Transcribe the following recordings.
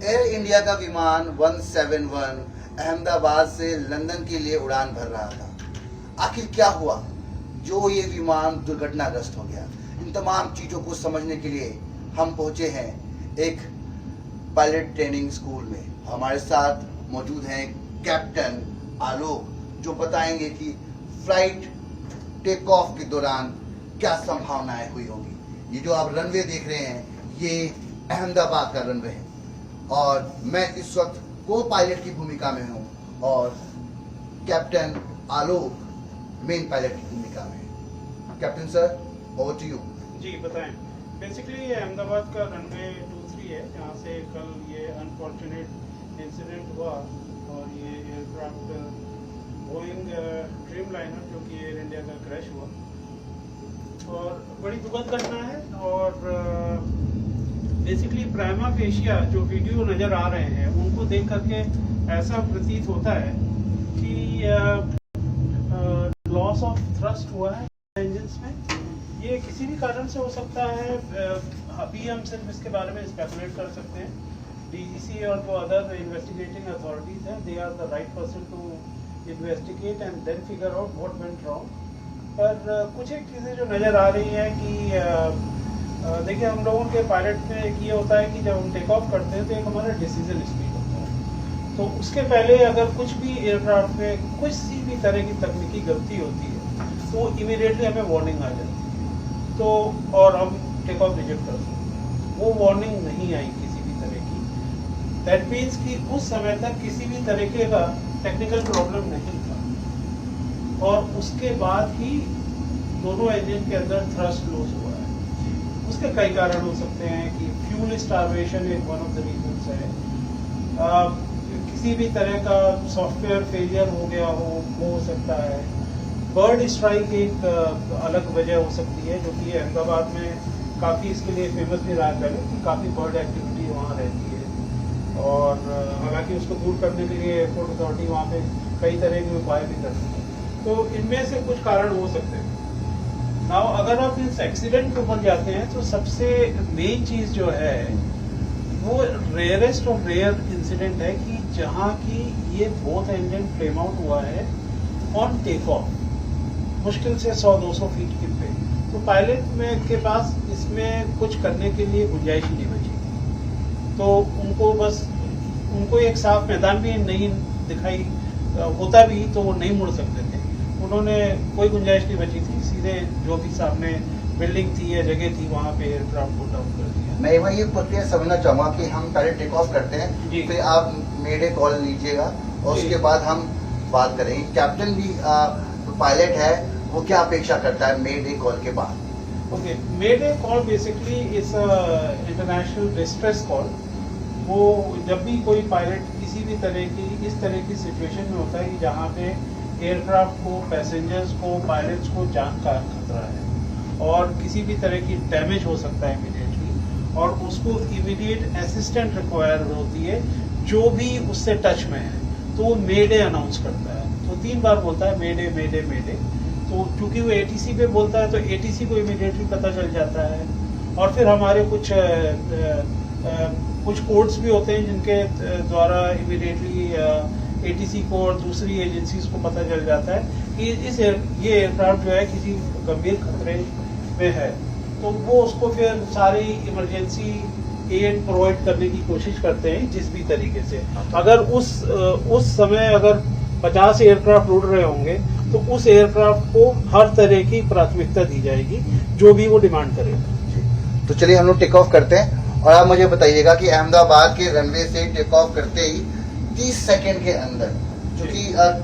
Air India का विमान 171 अहमदाबाद से लंदन के लिए उड़ान भर रहा था। आखिर क्या हुआ जो ये विमान दुर्घटनाग्रस्त हो गया? इन तमाम चीज़ों को समझने के लिए हम पहुंचे हैं एक पायलट ट्रेनिंग स्कूल में। हमारे साथ मौजूद हैं कैप्टन आलोक, जो बताएंगे कि फ्लाइट टेक ऑफ के दौरान क्या संभावनाएं हुई होंगी। ये जो आप रनवे देख रहे हैं ये अहमदाबाद का रनवे है और मैं इस वक्त को पायलट की भूमिका में हूँ और कैप्टन आलोक मेन पायलट की भूमिका में है। Captain sir, over to you. जी बताएं। बेसिकली ये अहमदाबाद का रनवे 23 है, जहाँ से कल ये अनफॉर्चुनेट इंसिडेंट हुआ और ये एयरक्राफ्ट बोइंग ड्रीमलाइनर जो कि एयर इंडिया का क्रैश हुआ और बड़ी दुखद घटना है। और बेसिकली प्राइमा फेशिया जो वीडियो नज़र आ रहे हैं उनको देख करके ऐसा प्रतीत होता है कि लॉस ऑफ थ्रस्ट हुआ है इंजन्स में। ये किसी भी कारण से हो सकता है, अभी हम सिर्फ इसके बारे में स्पेकुलेट कर सकते हैं। डीजीसी और जो अदर इन्वेस्टिगेटिंग अथॉरिटीज हैं, they are the right person to investigate and then figure out what went wrong. पर कुछ एक चीज़ें जो नज़र आ रही हैं कि देखिए, हम लोगों के पायलट में एक ये होता है कि जब हम टेक ऑफ करते हैं तो एक हमारा डिसीजन स्पीड होता है। तो उसके पहले अगर कुछ भी एयरक्राफ्ट में कुछ सी भी तरह की तकनीकी गलती होती है तो इमीडिएटली हमें वार्निंग आ जाती है, तो और हम टेक ऑफ रिजेक्ट कर सकते हैं। वो वार्निंग नहीं आई किसी भी तरह की, दैट मीन्स कि उस समय तक किसी भी तरीके का टेक्निकल प्रॉब्लम नहीं था और उसके बाद ही दोनों इंजन के अंदर थ्रस्ट लॉस हुआ है। उसके कई कारण हो सकते हैं कि फ्यूल स्टार्वेशन एक वन ऑफ द रीजंस है, किसी भी तरह का सॉफ्टवेयर फेलियर हो गया हो सकता है। बर्ड स्ट्राइक एक अलग वजह हो सकती है, जो कि अहमदाबाद में काफ़ी इसके लिए फेमस भी रहा है कि काफ़ी बर्ड एक्टिविटी वहाँ रहती है और हालांकि उसको दूर करने के लिए एयरपोर्ट अथॉरिटी वहाँ पे कई तरह के उपाय भी करती है। तो इनमें से कुछ कारण हो सकते हैं। नाउ अगर आप इस एक्सीडेंट के ऊपर जाते हैं तो सबसे मेन चीज़ जो है वो रेयरेस्ट ऑफ रेयर इंसिडेंट है कि जहाँ की ये बोथ इंजन फ्लेम आउट हुआ है ऑन टेक ऑफ, मुश्किल से 100-200 फीट की पे। तो पायलट में के पास इसमें कुछ करने के लिए गुंजाइश नहीं बची, तो उनको एक साफ मैदान भी नहीं दिखाई होता भी तो वो नहीं मुड़ सकते थे। उन्होंने कोई गुंजाइश नहीं बची थी, सीधे जो भी सामने बिल्डिंग थी या जगह थी वहाँ पे एयरक्राफ्ट को डाउन कर दिया। मैं वही ये प्रक्रिया समझना चाहूँगा कि हम पहले टेक ऑफ करते हैं, फिर आप मेडे कॉल लीजिएगा और उसके बाद हम बात करेंगे। कैप्टन भी पायलट है, वो क्या अपेक्षा करता है मेडे कॉल के बाद? Okay, mayday call basically is international distress call. वो जब भी कोई पायलट किसी भी तरह की इस तरह की सिचुएशन में होता है जहाँ पे एयरक्राफ्ट को, पैसेंजर्स को, पायलट्स को जान का खतरा है और किसी भी तरह की डैमेज हो सकता है इमीडिएटली और उसको इमीडिएट असिस्टेंट रिक्वायर होती है जो भी उससे टच में है, तो वो मेडे अनाउंस करता है। तो 3 बार बोलता है मेडे मेडे मेडे। तो चूंकि वो एटीसी पे बोलता है तो एटीसी को इमीडिएटली पता चल जाता है और फिर हमारे कुछ कोड्स भी होते हैं जिनके द्वारा इमीडिएटली एटीसी को और दूसरी एजेंसीज को पता चल जाता है कि ये एयरक्राफ्ट जो है किसी गंभीर खतरे में है। तो वो उसको फिर सारी इमरजेंसी एड प्रोवाइड करने की कोशिश करते हैं जिस भी तरीके से। अगर उस समय अगर 50 एयरक्राफ्ट उड़ रहे होंगे तो उस एयरक्राफ्ट को हर तरह की प्राथमिकता दी जाएगी जो भी वो डिमांड करेगा। तो चलिए हम लोग टेक ऑफ करते हैं और आप मुझे बताइएगा कि अहमदाबाद के रनवे से टेक ऑफ करते ही 30 सेकंड के अंदर क्योंकि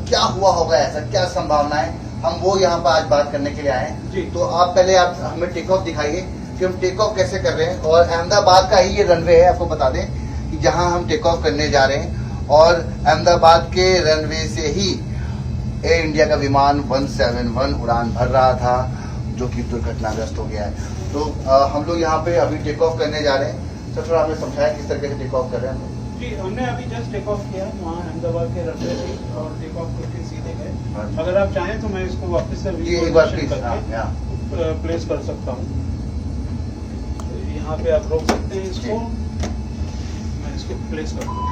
क्या हुआ होगा, ऐसा क्या संभावना है, हम वो यहाँ पर आज बात करने के लिए आए हैं। तो आप पहले आप हमें टेक ऑफ दिखाइए कि हम टेक ऑफ कैसे कर रहे हैं। और अहमदाबाद का ही ये रनवे है, आपको बता दें कि जहाँ हम टेक ऑफ करने जा रहे हैं और अहमदाबाद के रनवे से ही एयर इंडिया का विमान 171 उड़ान भर रहा था जो कि दुर्घटनाग्रस्त हो गया है। तो हम लोग यहाँ पे अभी टेक ऑफ करने जा रहे हैं। सर थोड़ा आपने समझाया किस तरीके से टेक ऑफ कर रहे हैं? जी, हमने अभी जस्ट टेक ऑफ किया वहाँ अहमदाबाद के रनवे से और टेक ऑफ करके सीधे गए। अगर आप चाहें तो मैं इसको वापस से प्लेस कर सकता हूँ। यहाँ पे आप रोक सकते हैं इसको, मैं इसको प्लेस कर दो।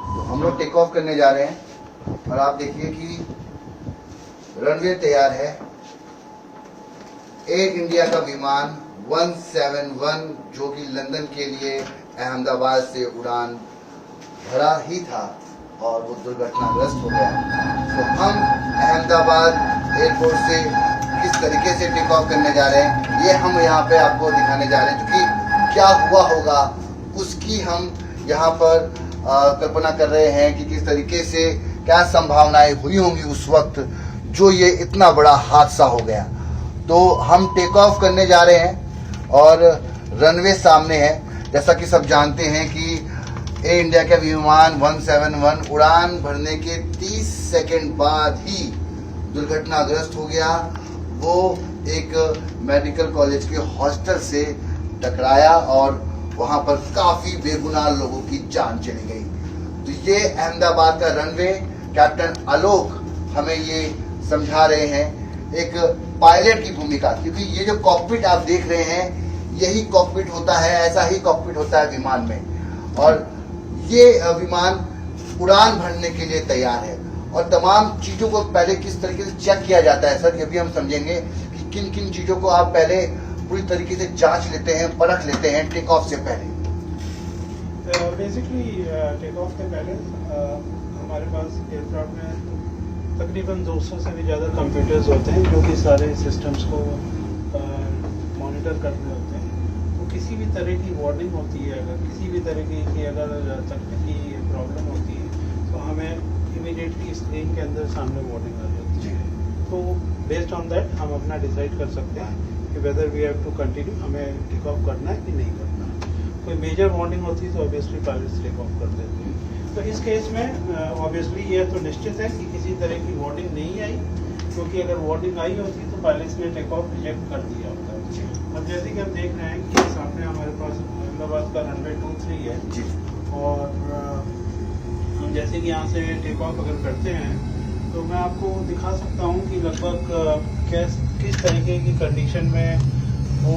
तो हम लोग टेक ऑफ करने जा रहे हैं और आप देखिए कि रनवे तैयार है। एयर इंडिया का विमान 171 जो कि लंदन के लिए अहमदाबाद से उड़ान भरा ही था और वो दुर्घटनाग्रस्त हो गया। तो हम अहमदाबाद एयरपोर्ट से किस तरीके से टेक ऑफ करने जा रहे हैं ये हम यहाँ पे आपको दिखाने जा रहे हैं, क्योंकि क्या हुआ होगा उसकी हम यहाँ पर कल्पना कर रहे हैं कि किस तरीके से क्या संभावनाएं हुई होंगी उस वक्त जो ये इतना बड़ा हादसा हो गया। तो हम टेक ऑफ करने जा रहे हैं और रनवे सामने है। जैसा कि सब जानते हैं कि एयर इंडिया का विमान 171 उड़ान भरने के 30 सेकंड बाद ही दुर्घटनाग्रस्त हो गया। वो एक मेडिकल कॉलेज के हॉस्टल से टकराया और वहां पर काफी बेगुनाह लोगों की जान चली गई। तो ये अहमदाबाद का रनवे कैप्टन आलोक हमें ये समझा रहे हैं एक पायलट की भूमिका, क्योंकि ये जो कॉकपिट आप देख रहे हैं यही कॉकपिट होता है, ऐसा ही कॉकपिट होता है विमान में। और ये विमान उड़ान भरने के लिए तैयार है और तमाम चीजों को पहले किस तरीके से चेक किया जाता है सर, ये भी हम समझेंगे कि किन किन चीजों को आप पहले पूरी तरीके से जांच लेते हैं, परख लेते हैं टेक ऑफ से पहले। बेसिकली टेक ऑफ से पहले हमारे पास एयरक्राफ्ट में तकरीबन 200 से भी ज़्यादा कंप्यूटर्स होते हैं जो कि सारे सिस्टम्स को मॉनिटर कर रहे होते हैं। तो किसी भी तरह की वार्निंग होती है, अगर किसी भी तरह की अगर तकनीकी प्रॉब्लम होती है तो हमें इमीडिएटली स्क्रीन के अंदर सामने वार्निंग आ जाती है। तो बेस्ड ऑन दैट हम अपना डिसाइड कर सकते हैं कि whether we have to continue, हमें टेक ऑफ करना है कि नहीं करना। कोई मेजर वार्निंग होती है तो ऑब्वियसली पायलट्स टेक ऑफ कर देते हैं। तो इस केस में ऑब्वियसली ये तो निश्चित है कि किसी तरह की वार्निंग नहीं आई, क्योंकि अगर वार्निंग आई होती तो पायलट्स ने टेक ऑफ रिजेक्ट कर दिया होता है। अब जैसे कि हम देख रहे हैं कि सामने हमारे पास अहमदाबाद का रनवे 23 है जी। और हम जैसे कि यहाँ से टेक ऑफ अगर करते हैं तो मैं आपको दिखा सकता हूँ कि लगभग किस तरीके की कंडीशन में वो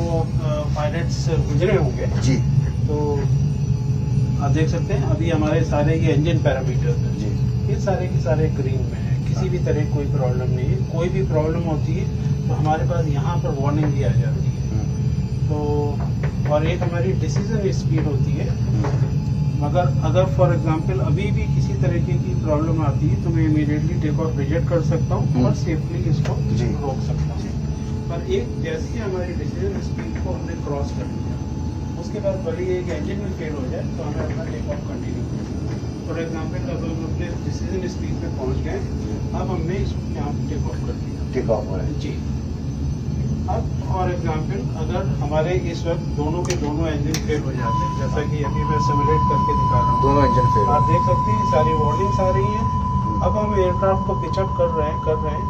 पायलट्स गुजरे होंगे जी। तो आप देख सकते हैं अभी हमारे सारे ये इंजन पैरामीटर्स हैं जी, ये सारे के सारे ग्रीन में है, किसी भी तरह की कोई प्रॉब्लम नहीं है। कोई भी प्रॉब्लम होती है तो हमारे पास यहाँ पर वार्निंग भी आ जाती है। तो और एक हमारी डिसीजन स्पीड होती है, मगर अगर फॉर एग्जांपल अभी भी किसी तरीके की प्रॉब्लम आती है तो मैं इमीडिएटली टेक ऑफ रिजेक्ट कर सकता हूँ और सेफली इसको जी। रोक सकता हूँ। पर एक जैसे ही हमारी डिसीजन स्पीड को हमने क्रॉस कर लिया उसके बाद भले ही एक इंजन में फेल हो जाए तो हमें अपना टेक ऑफ कंटिन्यू करना। फॉर एग्जांपल अब हम अपने डिसीजन स्पीड पे पहुंच गए, अब हमने इसको यहाँ टेक ऑफ कर दिया, टेक ऑफ हो रहा है जी। अब फॉर एग्जांपल अगर हमारे इस वक्त दोनों के दोनों इंजन फेल हो जाते हैं, जैसा कि अभी मैं सिमुलेट करके दिखा रहा हूँ, दोनों इंजन फेल। आप देख सकते हैं सारी वार्निंग्स आ रही हैं। अब हम एयरक्राफ्ट को पिचअप कर रहे हैं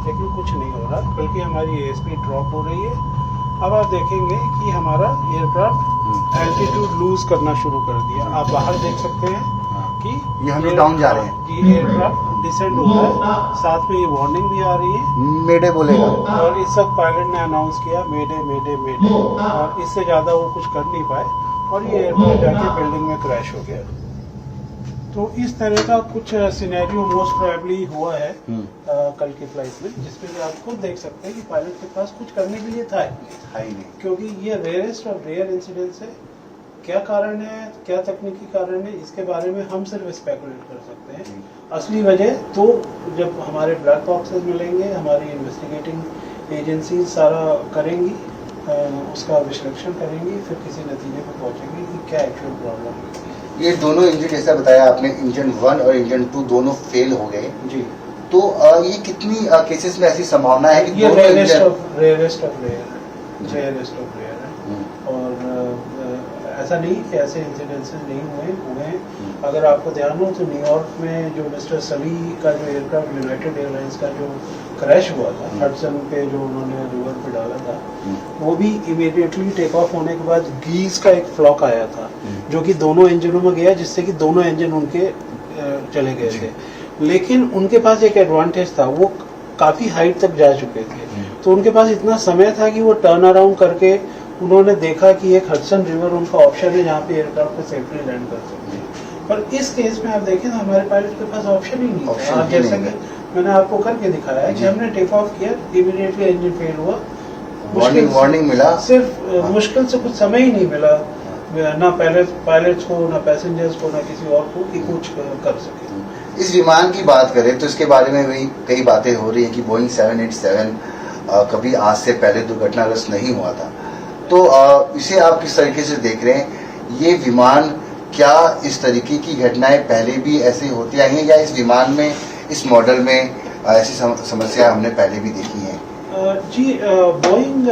लेकिन कुछ नहीं हो रहा, बल्कि हमारी एयरस्पीड ड्रॉप हो रही है। अब आप देखेंगे कि हमारा एयरक्राफ्ट एल्टीट्यूड लूज करना शुरू कर दिया। आप बाहर देख सकते हैं कि ये हम लोग डाउन जा रहे हैं, कि एयरक्राफ्ट डिसेंड हो रहा है, साथ में ये वार्निंग भी आ रही है। मेडे बोलेगा और इस वक्त पायलट ने अनाउंस किया मेडे मेडे मेडे, और इससे ज्यादा वो कुछ कर नहीं पाए और ये एयरक्राफ्ट जाके बिल्डिंग में क्रैश हो गया। तो इस तरह का कुछ सिनेरियो मोस्ट प्रोबेबली हुआ है कल की फ्लाइट में, जिसमें कि आप खुद देख सकते हैं कि पायलट के पास कुछ करने के लिए था ही नहीं, क्योंकि ये रेयरेस्ट ऑफ रेयर इंसिडेंट्स है। क्या कारण है, क्या तकनीकी कारण है, इसके बारे में हम सिर्फ स्पेकुलेट कर सकते हैं। असली वजह तो जब हमारे ब्लैक बॉक्सेस मिलेंगे, हमारी इन्वेस्टिगेटिंग एजेंसी सारा करेंगी, उसका विश्लेषण करेंगी, फिर किसी नतीजे पर पहुंचेंगे कि क्या एक्चुअल प्रॉब्लम है। ये दोनों इंजन जैसा बताया आपने, इंजन 1 और इंजन 2 दोनों फेल हो गए जी। तो ये कितनी केसेस में ऐसी संभावना है कि ये दोनों रेयरेस्ट इंजन ऑफ रेयर है और ऐसा नहीं कि ऐसे इंसिडेंसेस नहीं हुए हैं। अगर आपको ध्यान हो तो न्यूयॉर्क में जो मिस्टर सली का जो एयरक्राफ्ट यूनाइटेड एयरलाइंस का जो क्रैश हुआ था हडसन पे, जो उन्होंने रिवर पे डाला था, वो भी इमीडिएटली टेक ऑफ होने के बाद गीज का एक फ्लॉक आया था जो कि दोनों इंजनों में गया, जिससे कि दोनों इंजन उनके चले गए थे। लेकिन उनके पास एक एडवांटेज था, वो काफी हाइट तक जा चुके थे, तो उनके पास इतना समय था कि वो टर्न अराउंड करके उन्होंने देखा कि एक हडसन रिवर उनका ऑप्शन है जहाँ पे एयरक्राफ्ट को सेफली लैंड कर सकते हैं। पर इस केस में आप देखें तो हमारे पायलट के पास ऑप्शन ही नहीं था। जैसा कि मैंने आपको करके दिखाया है कि हमने टेक ऑफ किया, इमीडिएटली इंजन फेल हुआ, वार्निंग मिला, सिर्फ मुश्किल से कुछ समय ही नहीं मिला ना पायलट्स को, ना पैसेंजर्स को, ना किसी और को कि कुछ कर सके। इस विमान की बात करें तो इसके बारे में भी कई बातें हो रही है कि बोइंग 787 कभी आज से पहले दुर्घटनाग्रस्त नहीं हुआ था, तो इसे आप किस तरीके से देख रहे हैं? ये विमान, क्या इस तरीके की घटनाएं पहले भी ऐसे होती आई हैं या इस विमान में, इस मॉडल में ऐसी समस्या हमने पहले भी देखी है? जी, Boeing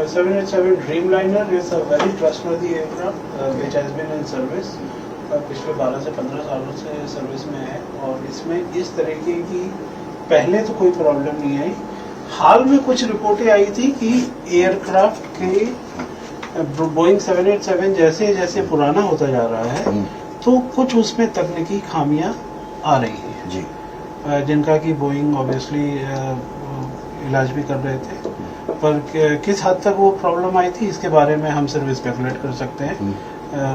787 Dreamliner is a very trustworthy aircraft which has been in service, पिछले 12 से 15 सालों से सर्विस में है, और इसमें इस तरीके की पहले तो कोई प्रॉब्लम नहीं आई। हाल में कुछ रिपोर्टें आई थी कि एयरक्राफ्ट के बोइंग 787 जैसे जैसे पुराना होता जा रहा है तो कुछ उसमें तकनीकी खामियां आ रही हैं जी, जिनका कि बोइंग ऑब्वियसली इलाज भी कर रहे थे, पर किस हद तक वो प्रॉब्लम आई थी इसके बारे में हम सिर्फ स्पेकुलेट कर सकते हैं,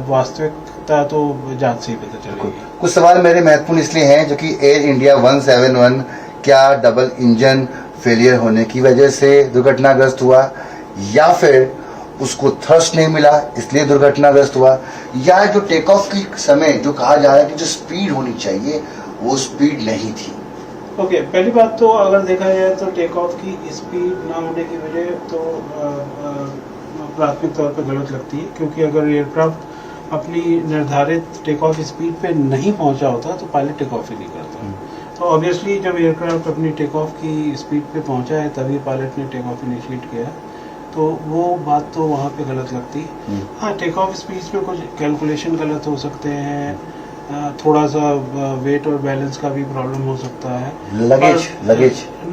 वास्तविकता तो जांच से ही पता चलेगी। कुछ सवाल मेरे महत्वपूर्ण इसलिए हैं जो कि एयर इंडिया 171 क्या डबल इंजन फेलियर होने की वजह से दुर्घटनाग्रस्त हुआ, या फिर उसको थ्रस्ट नहीं मिला इसलिए दुर्घटनाग्रस्त हुआ, या जो टेक ऑफ की समय जो कहा जा रहा है कि जो स्पीड होनी चाहिए वो स्पीड नहीं थी? ओके, पहली बात तो अगर देखा जाए तो टेक ऑफ की स्पीड ना होने की वजह तो प्राथमिक तौर पर गलत लगती है, क्योंकि अगर एयरक्राफ्ट अपनी निर्धारित टेक ऑफ स्पीड पे नहीं पहुंचा होता तो पायलट टेक ऑफ ही नहीं करता। तो ऑब्वियसली जब एयरक्राफ्ट अपनी टेक ऑफ की स्पीड पे पहुंचा है तभी पायलट ने टेक ऑफ इनिशिएट किया, तो वो बात तो वहाँ पे गलत लगती है। हाँ, टेक ऑफ स्पीड में कुछ कैलकुलेशन गलत हो सकते हैं, थोड़ा सा वेट और बैलेंस का भी प्रॉब्लम हो सकता है। लगेज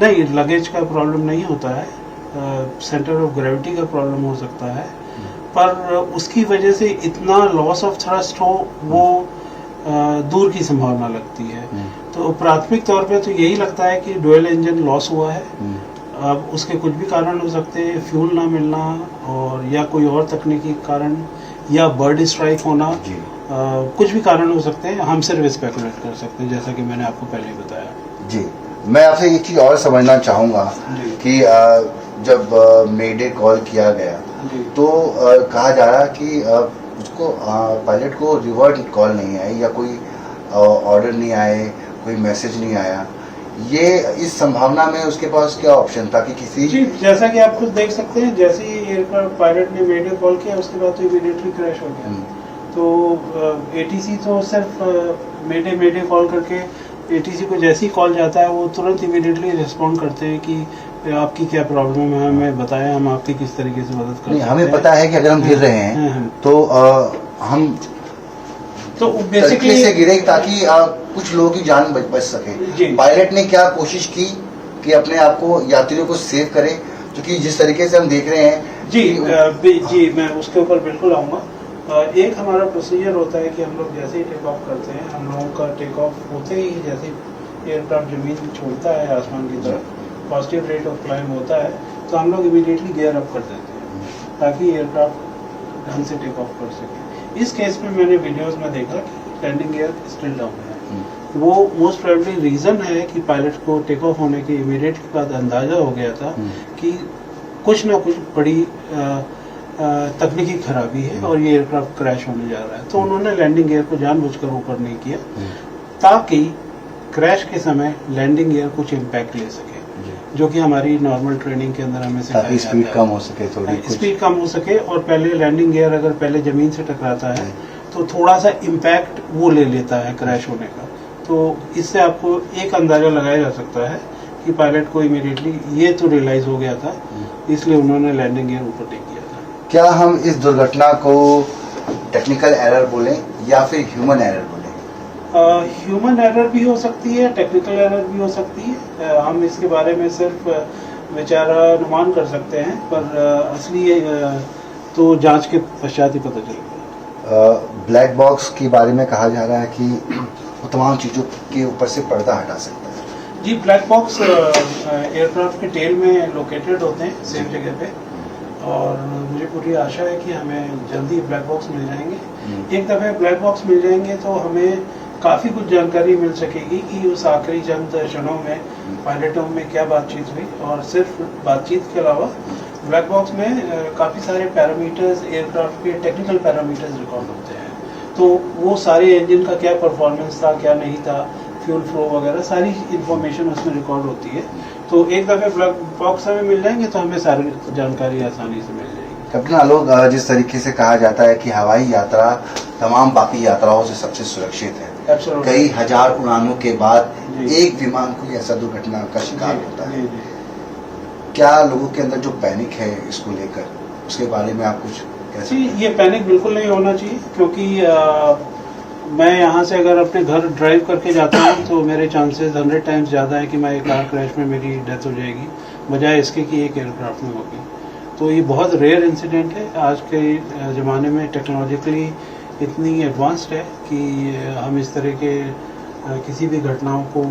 नहीं, लगेज का प्रॉब्लम नहीं होता है, सेंटर ऑफ ग्रेविटी का प्रॉब्लम हो सकता है, पर उसकी वजह से इतना लॉस ऑफ थ्रस्ट हो वो दूर की संभावना लगती है। तो प्राथमिक तौर पे तो यही लगता है कि डुअल इंजन लॉस हुआ है। अब उसके कुछ भी कारण हो सकते हैं, फ्यूल ना मिलना और या कोई और तकनीकी कारण या बर्ड स्ट्राइक होना, कुछ भी कारण हो सकते हैं, हम सिर्फ स्पेकुलेट कर सकते हैं जैसा कि मैंने आपको पहले ही बताया। जी, मैं आपसे एक चीज और समझना चाहूँगा कि जब मेडे कॉल किया गया तो कहा जा रहा कि उसको पायलट को रिवर्ट कॉल नहीं आई या कोई ऑर्डर नहीं आए, कोई मैसेज नहीं आया, ये इस संभावना में उसके पास क्या ऑप्शन था कि किसी जी, जैसा कि आप खुद देख सकते हैं, जैसे ही एयरक्राफ्ट पायलट ने मेडे कॉल किया उसके बाद तो इमीडिएटली क्रैश हो गया। तो एटीसी तो सिर्फ मेडे कॉल करके एटीसी को जैसी कॉल जाता है वो तुरंत इमीडिएटली रिस्पॉन्ड करते हैं कि आपकी क्या प्रॉब्लम है, हमें बताएं, हम आपकी किस तरीके से मदद कर सकते हैं। हमें पता है कि अगर हम गिर रहे हैं तो हम तो बेसिकली से गिरे ताकि कुछ लोगों की जान बच सके। पायलट ने क्या कोशिश की कि अपने आप को, यात्रियों को सेव करे, क्योंकि जिस तरीके से हम देख रहे हैं। जी, मैं उसके ऊपर बिल्कुल आऊँगा। एक हमारा प्रोसीजर होता है कि हम लोग जैसे ही टेक ऑफ करते हैं, हम लोगों का टेक ऑफ होते ही जैसे एयरक्राफ्ट जमीन छोड़ता है आसमान की तरफ, पॉजिटिव रेट ऑफ क्लाइंब होता है, तो हम लोग इमीडिएटली गियर अप कर देते हैं ताकि एयरक्राफ्ट ढंग से टेक ऑफ कर सके। इस केस में मैंने वीडियोस में देखा कि लैंडिंग गियर स्टिल डाउन है। वो मोस्ट प्रोबेबली रीजन है कि पायलट को टेक ऑफ होने के इमीडिएट के बाद अंदाजा हो गया था कि कुछ ना कुछ बड़ी तकनीकी खराबी है और ये एयरक्राफ्ट क्रैश होने जा रहा है। तो उन्होंने लैंडिंग गियर को जानबूझकर ऊपर नहीं किया ताकि क्रैश के समय लैंडिंग गियर कुछ इम्पैक्ट ले सके, जो कि हमारी नॉर्मल ट्रेनिंग के अंदर हमें सिखाया जाता है। स्पीड कम हो सके, थोड़ी स्पीड कम हो सके, और पहले लैंडिंग गियर अगर पहले जमीन से टकराता है तो थोड़ा सा इम्पैक्ट वो ले लेता है क्रैश होने का। तो इससे आपको एक अंदाजा लगाया जा सकता है कि पायलट को इमीडिएटली ये तो रियलाइज हो गया था, इसलिए उन्होंने लैंडिंग गियर ऊपर टेक किया था। क्या हम इस दुर्घटना को टेक्निकल एरर बोलें या फिर ह्यूमन एरर बोलें? ह्यूमन एरर भी हो सकती है, टेक्निकल एरर भी हो सकती है। हम इसके बारे में सिर्फ विचारानुमान कर सकते हैं, पर असली तो जांच के पश्चात ही पता चलेगा। ब्लैक बॉक्स के बारे में कहा जा रहा है कि वो तमाम चीज़ों के ऊपर से पर्दा हटा सकता है? जी, ब्लैक बॉक्स एयरक्राफ्ट के टेल में लोकेटेड होते हैं सेम जगह पे, और मुझे पूरी आशा है कि हमें जल्दी ब्लैक बॉक्स मिल जाएंगे। एक दफ़े ब्लैक बॉक्स मिल जाएंगे तो हमें काफ़ी कुछ जानकारी मिल सकेगी कि उस आखिरी चंद क्षणों में पायलटों में क्या बातचीत हुई, और सिर्फ बातचीत के अलावा ब्लैक बॉक्स में काफ़ी सारे पैरामीटर्स, एयरक्राफ्ट के टेक्निकल पैरामीटर्स रिकॉर्ड होते हैं। तो वो सारे इंजन का क्या परफॉर्मेंस था, क्या नहीं था, फ्यूल फ्लो वगैरह सारी इंफॉर्मेशन उसमें रिकॉर्ड होती है। तो एक दफ़े ब्लैक बॉक्स हमें मिल जाएंगे तो हमें सारी जानकारी आसानी से मिल जाएगी। कैप्टन आलोक, जिस तरीके से कहा जाता है कि हवाई यात्रा तमाम बाकी यात्राओं से सबसे सुरक्षित है, Absolutely. कई हजार उड़ानों के बाद जी। एक विमान कोई ऐसा दुर्घटना का शिकार होता है, जी, जी। क्या लोगों के अंदर जो पैनिक है इसको लेकर, उसके बारे में आप कुछ कह सकते जी, हैं? ये पैनिक बिल्कुल नहीं होना चाहिए, क्योंकि मैं यहाँ से अगर अपने घर ड्राइव करके जाता हूँ तो मेरे चांसेस 100 टाइम्स ज़्यादा है कि मैं एक कार क्रैश में मेरी डेथ हो जाएगी, बजाय इसके कि एक एयरक्राफ्ट में होगी। तो ये बहुत रेयर इंसिडेंट है। आज के ज़माने में टेक्नोलॉजिकली इतनी एडवांस्ड है कि हम इस तरह के किसी भी घटनाओं को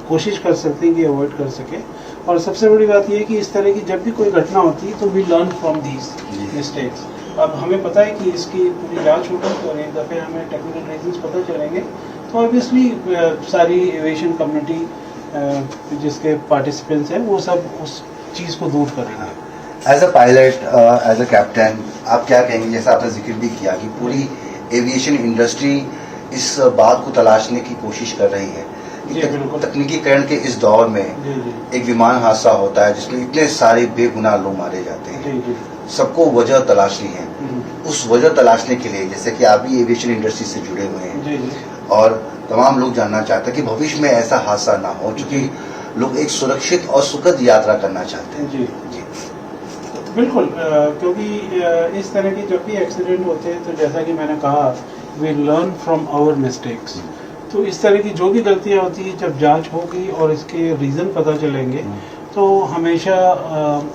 कोशिश कर सकते हैं कि अवॉइड कर सके। और सबसे बड़ी बात यह है कि इस तरह की जब भी कोई घटना होती है तो we learn from these mistakes. अब हमें पता है कि इसकी पूरी जांच होगी और एक दफ़े हमें टेक्निकल रीजंस पता चलेंगे तो ऑब्वियसली सारी एविएशन कम्युनिटी जिसके पार्टिसिपेंट्स हैं वो सब उस चीज़ को दूर करेंगे। As a pilot, as a captain, आप क्या कहेंगे? जैसा आपने जिक्र भी किया कि पूरी एविएशन इंडस्ट्री इस बात को तलाशने की कोशिश कर रही है जी, बिल्कुल। तकनीकीकरण के इस दौर में जी, जी। एक विमान हादसा होता है जिसमें इतने सारे बेगुनाह लोग मारे जाते हैं, जी, जी। सबको वजह तलाशनी है। उस वजह तलाशने के लिए, जैसे कि आप भी एविएशन इंडस्ट्री से जुड़े हुए हैं, जी, जी। और तमाम लोग जानना चाहते हैं कि भविष्य में ऐसा हादसा ना हो, क्योंकि लोग एक सुरक्षित और सुखद यात्रा करना चाहते हैं। जी, जी, बिल्कुल। क्योंकि इस तरह के जब भी एक्सीडेंट होते हैं तो जैसा कि मैंने कहा, we learn from our mistakes. तो इस तरह की जो भी गलतियां होती हैं, जब जांच होगी और इसके रीज़न पता चलेंगे तो हमेशा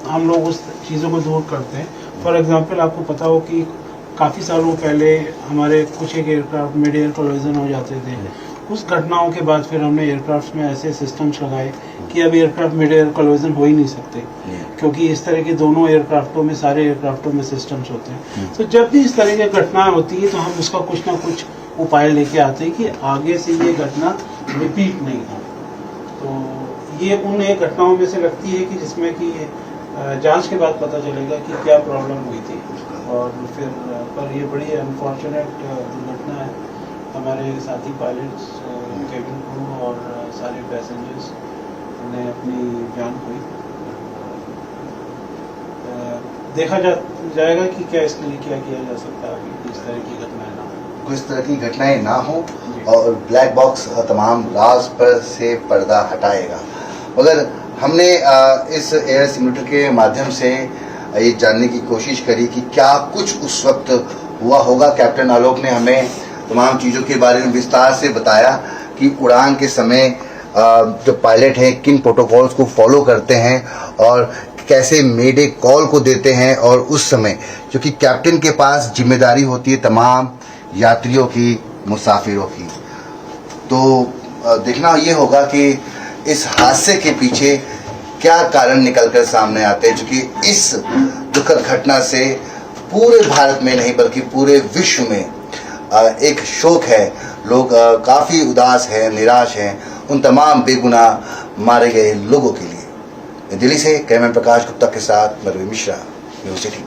हम लोग उस चीज़ों को दूर करते हैं। फॉर एग्जांपल, आपको पता हो कि काफ़ी सालों पहले हमारे कुछ एक एयरक्राफ्ट मिड एयर कोलिजन हो जाते थे। उस घटनाओं के बाद फिर हमने एयरक्राफ्ट में ऐसे सिस्टम्स लगाए कि अब एयरक्राफ्ट मिड एयर कोलिजन हो ही नहीं सकते, क्योंकि इस तरह के दोनों एयरक्राफ्टों में, सारे एयरक्राफ्टों में सिस्टम्स होते हैं। तो जब भी इस तरह की घटनाएं होती है तो हम उसका कुछ ना कुछ उपाय लेके आते हैं कि आगे से ये घटना रिपीट नहीं हो। तो ये उन एक घटनाओं में से लगती है कि जिसमें कि जांच के बाद पता चलेगा कि क्या प्रॉब्लम हुई थी, और फिर पर ये बड़ी अनफॉर्चुनेट दुर्घटना है। हमारे साथी पायलट्स, केबिन क्रू और सारे पैसेंजर्स ने अपनी जान खोई। देखा जाएगा कि क्या इसके लिए क्या किया जा सकता है कि इस तरह की घटनाएं ना हो। इस तरह की घटनाएं ना हो, और ब्लैक बॉक्स तमाम राज पर से पर्दा हटाएगा। मगर हमने इस एयर सिम्युलेटर के माध्यम से ये जानने की कोशिश करी कि क्या कुछ उस वक्त हुआ होगा। कैप्टन आलोक ने हमें तमाम चीज़ों के बारे में विस्तार से बताया कि उड़ान के समय जो पायलट हैं किन प्रोटोकॉल्स को फॉलो करते हैं और कैसे मेडे कॉल को देते हैं, और उस समय क्योंकि कैप्टन के पास जिम्मेदारी होती है तमाम यात्रियों की, मुसाफिरों की। तो देखना ये होगा कि इस हादसे के पीछे क्या कारण निकलकर सामने आते हैं, क्योंकि इस दुखद घटना से पूरे भारत में नहीं बल्कि पूरे विश्व में एक शोक है। लोग काफ़ी उदास हैं, निराश हैं उन तमाम बेगुनाह मारे गए लोगों के लिए। दिल्ली से कैमरामैन प्रकाश गुप्ता के साथ मरवी मिश्रा, न्यूज़ 18।